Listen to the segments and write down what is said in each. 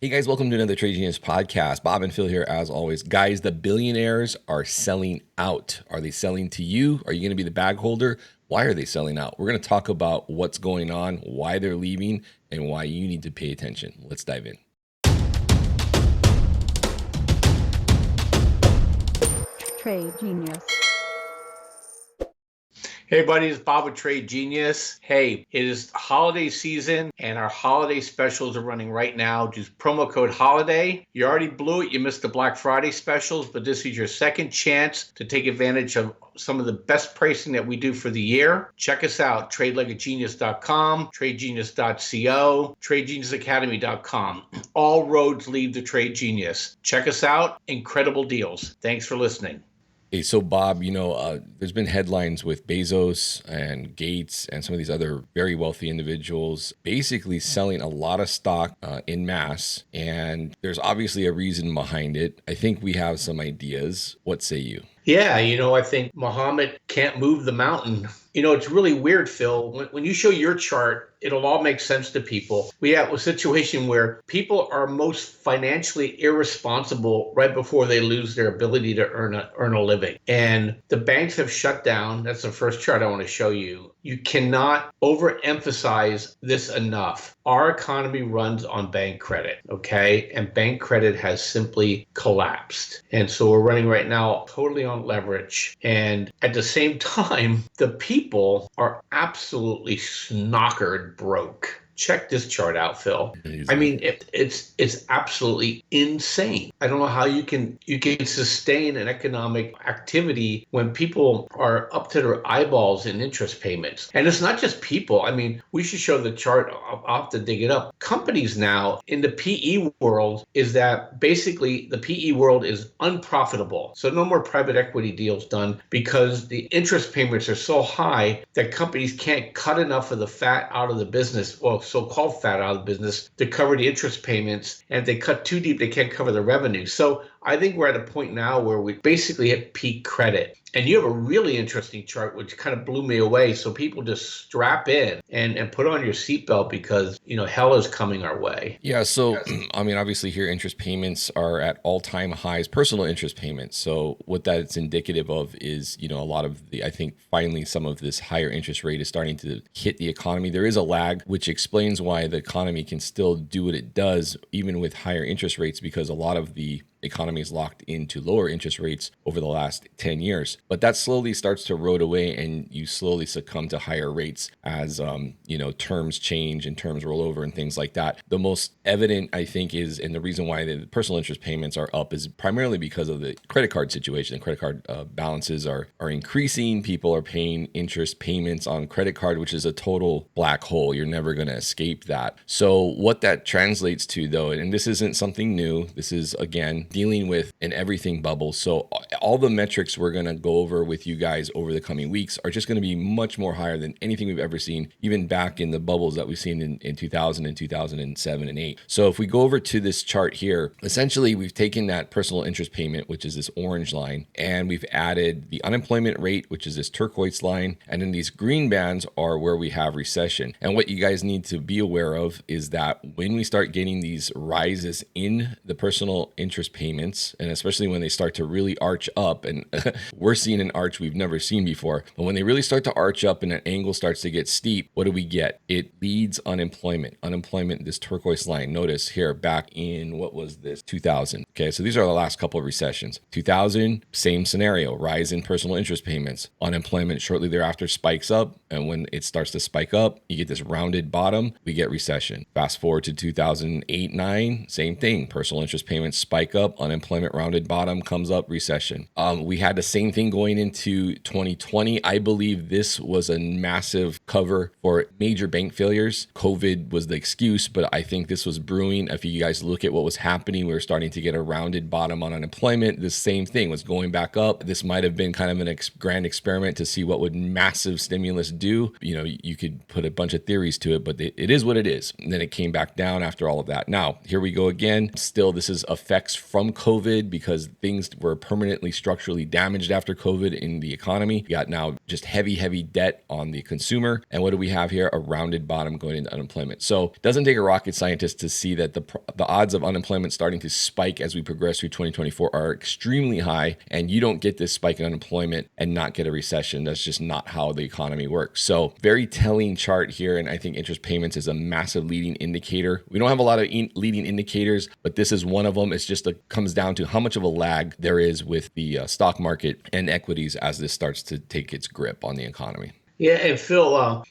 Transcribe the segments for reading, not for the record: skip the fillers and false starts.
Hey guys, welcome to another Trade Genius podcast. Bob and Phil here as always. Guys, the billionaires are selling out. Are they selling to you? Are you going to be the bag holder? Why are they selling out? We're going to talk about what's going on, why they're leaving, and why you need to pay attention. Let's dive in. Trade Genius. Hey buddy, it's Bob with Trade Genius. Hey, it is holiday season and our holiday specials are running right now. Use promo code HOLIDAY. You already blew it. You missed the Black Friday specials, but this is your second chance to take advantage of some of the best pricing that we do for the year. Check us out, tradelikeagenius.com, tradegenius.co, tradegeniusacademy.com. All roads lead to Trade Genius. Check us out. Incredible deals. Thanks for listening. Hey, so Bob, there's been headlines with Bezos and Gates and some of these other very wealthy individuals basically selling a lot of stock in mass. And there's obviously a reason behind it. I think we have some ideas. What say you? Yeah, I think Muhammad can't move the mountain. It's really weird, Phil. When you show your chart, it'll all make sense to people. We have a situation where people are most financially irresponsible right before they lose their ability to earn a living. And the banks have shut down. That's the first chart I want to show you. You cannot overemphasize this enough. Our economy runs on bank credit, okay? And bank credit has simply collapsed. And so we're running right now totally on leverage. And at the same time, the people are absolutely snockered broke. Check this chart out, Phil. I mean, it's absolutely insane. I don't know how you can sustain an economic activity when people are up to their eyeballs in interest payments. And it's not just people. I mean, we should show the chart. I'll have to dig it up. Companies now in the PE world is that basically the PE world is unprofitable. So no more private equity deals done because the interest payments are so high that companies can't cut enough of the fat out of the business. Well, so-called fat out of the business to cover the interest payments. And if they cut too deep, they can't cover the revenue. So I think we're at a point now where we basically hit peak credit. And you have a really interesting chart, which kind of blew me away. So people just strap in and put on your seatbelt because, hell is coming our way. Yeah. So, I mean, obviously here interest payments are at all-time highs, personal interest payments. So what that's indicative of is, a lot of I think finally some of this higher interest rate is starting to hit the economy. There is a lag, which explains why the economy can still do what it does, even with higher interest rates, because a lot of the economy is locked into lower interest rates over the last 10 years. But that slowly starts to erode away and you slowly succumb to higher rates as, terms change and terms roll over and things like that. The most evident, I think, is, and the reason why the personal interest payments are up is primarily because of the credit card situation. The credit card balances are increasing. People are paying interest payments on credit card, which is a total black hole. You're never going to escape that. So what that translates to, though, and this isn't something new, this is, again, dealing with an everything bubble. So all the metrics we're going to go over with you guys over the coming weeks are just going to be much more higher than anything we've ever seen, even back in the bubbles that we've seen in 2000 and 2007 and 8. So if we go over to this chart here, essentially we've taken that personal interest payment, which is this orange line, and we've added the unemployment rate, which is this turquoise line, and then these green bands are where we have recession. And what you guys need to be aware of is that when we start getting these rises in the personal interest payments, and especially when they start to really arch up, and we're seeing an arch we've never seen before, but when they really start to arch up and an angle starts to get steep, what do we get? It leads unemployment. Unemployment, this turquoise line. Notice here back in, what was this? 2000. Okay, so these are the last couple of recessions. 2000, same scenario, rise in personal interest payments. Unemployment shortly thereafter spikes up, and when it starts to spike up, you get this rounded bottom, we get recession. Fast forward to 2008-9, same thing. Personal interest payments spike up, unemployment rounded bottom comes up, recession. We had the same thing going into 2020. I believe this was a massive cover for major bank failures. COVID was the excuse, but I think this was brewing. If you guys look at what was happening, we were starting to get a rounded bottom on unemployment. The same thing was going back up. This might have been kind of an grand experiment to see what would massive stimulus do do. You could put a bunch of theories to it, but it is what it is. And then it came back down after all of that. Now, here we go again. Still, this is effects from COVID because things were permanently structurally damaged after COVID in the economy. You got now just heavy debt on the consumer. And what do we have here? A rounded bottom going into unemployment. So it doesn't take a rocket scientist to see that the odds of unemployment starting to spike as we progress through 2024 are extremely high. And you don't get this spike in unemployment and not get a recession. That's just not how the economy works. So very telling chart here. And I think interest payments is a massive leading indicator. We don't have a lot of leading indicators, but this is one of them. It's just comes down to how much of a lag there is with the stock market and equities as this starts to take its grip on the economy. Yeah, and Phil,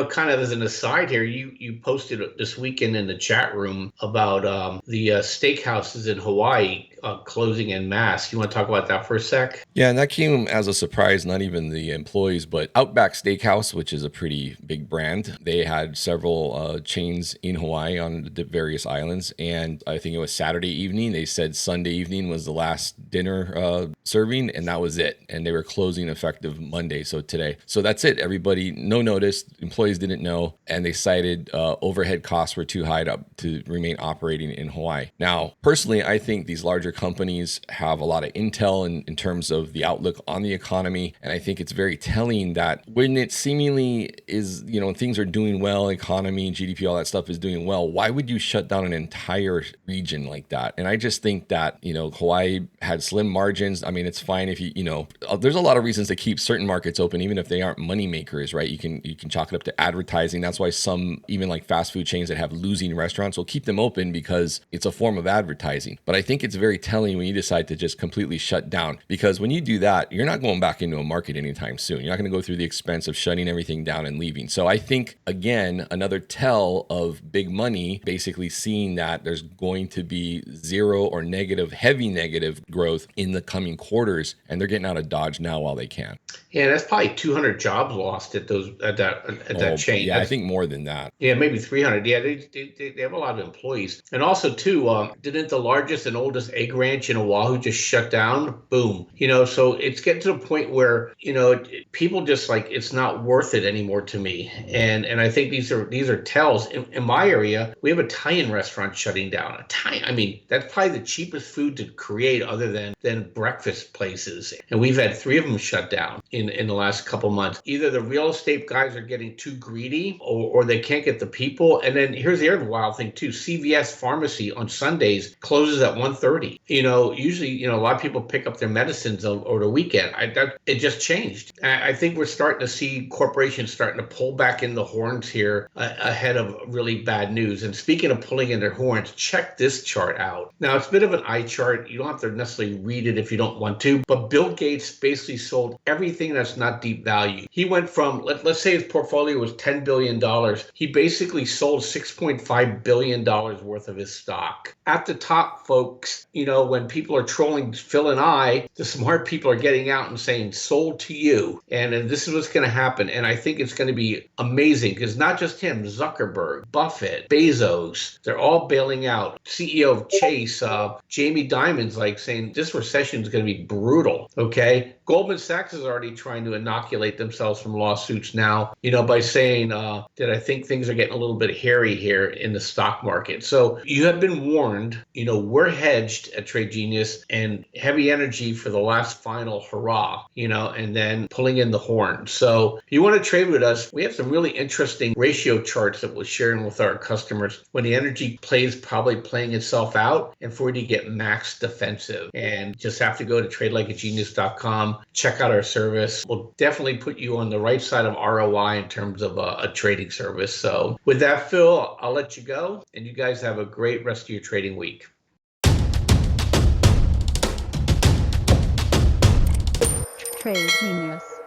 kind of as an aside here, you posted this weekend in the chat room about the steakhouses in Hawaii closing en masse. You want to talk about that for a sec? Yeah, and that came as a surprise, not even the employees, but Outback Steakhouse, which is a pretty big brand. They had several chains in Hawaii on the various islands, and I think it was Saturday evening. They said Sunday evening was the last dinner serving, and that was it. And they were closing effective Monday, so today. So that's it. Everybody, no notice. Employees didn't know, and they cited overhead costs were too high to remain operating in Hawaii. Now, personally, I think these larger companies have a lot of intel in terms of the outlook on the economy, and I think it's very telling that when it seemingly is, things are doing well, economy, GDP, all that stuff is doing well, why would you shut down an entire region like that? And I just think that, Hawaii had slim margins. I mean, it's fine if there's a lot of reasons to keep certain markets open, even if they aren't money makers, right? You can chalk it up to advertising. That's why some, even like fast food chains that have losing restaurants, will keep them open because it's a form of advertising. But I think it's very telling when you decide to just completely shut down, because when you do that, you're not going back into a market anytime soon. You're not going to go through the expense of shutting everything down and leaving. So I think, again, another tell of big money basically seeing that there's going to be zero or heavy negative growth in the coming quarters, and they're getting out of Dodge now while they can. Yeah, that's probably 200 jobs lost at that chain. Yeah, I think more than that. Yeah, maybe 300. Yeah, they have a lot of employees. And also, too, didn't the largest and oldest egg ranch in Oahu just shut down? Boom. So it's getting to the point where, people just it's not worth it anymore to me. And I think these are tells. In my area, we have an Italian restaurant shutting down. That's probably the cheapest food to create other than breakfast places. And we've had 3 of them shut down in the last couple months. Either the real estate guys are getting too greedy or they can't get the people. And then here's the other wild thing too. CVS Pharmacy on Sundays closes at 1:30. Usually, a lot of people pick up their medicines over the weekend. It just changed. I think we're starting to see corporations starting to pull back in the horns here ahead of really bad news. And speaking of pulling in their horns, check this chart out. Now, it's a bit of an eye chart. You don't have to necessarily read it if you don't want to, but Bill Gates basically sold everything that's not deep value. He went from, let's say his portfolio was $10 billion. He basically sold $6.5 billion worth of his stock. At the top, folks, when people are trolling Phil and I, the smart people are getting out and saying, sold to you. And this is what's going to happen. And I think it's going to be amazing because not just him, Zuckerberg, Buffett, Bezos, they're all bailing out. CEO of Chase, Jamie Dimon's saying this recession is going to be brutal. Okay. Goldman Sachs is already trying to inoculate themselves from lawsuits now, by saying that I think things are getting a little bit hairy here in the stock market. So you have been warned, we're hedged at Trade Genius and heavy energy for the last final hurrah, and then pulling in the horn. So if you want to trade with us, we have some really interesting ratio charts that we're sharing with our customers when the energy plays probably playing itself out and for you to get max defensive. And just have to go to tradelikeagenius.com. Check out our service. We'll definitely put you on the right side of ROI in terms of a trading service. So with that, Phil, I'll let you go. And you guys have a great rest of your trading week. Trade Genius.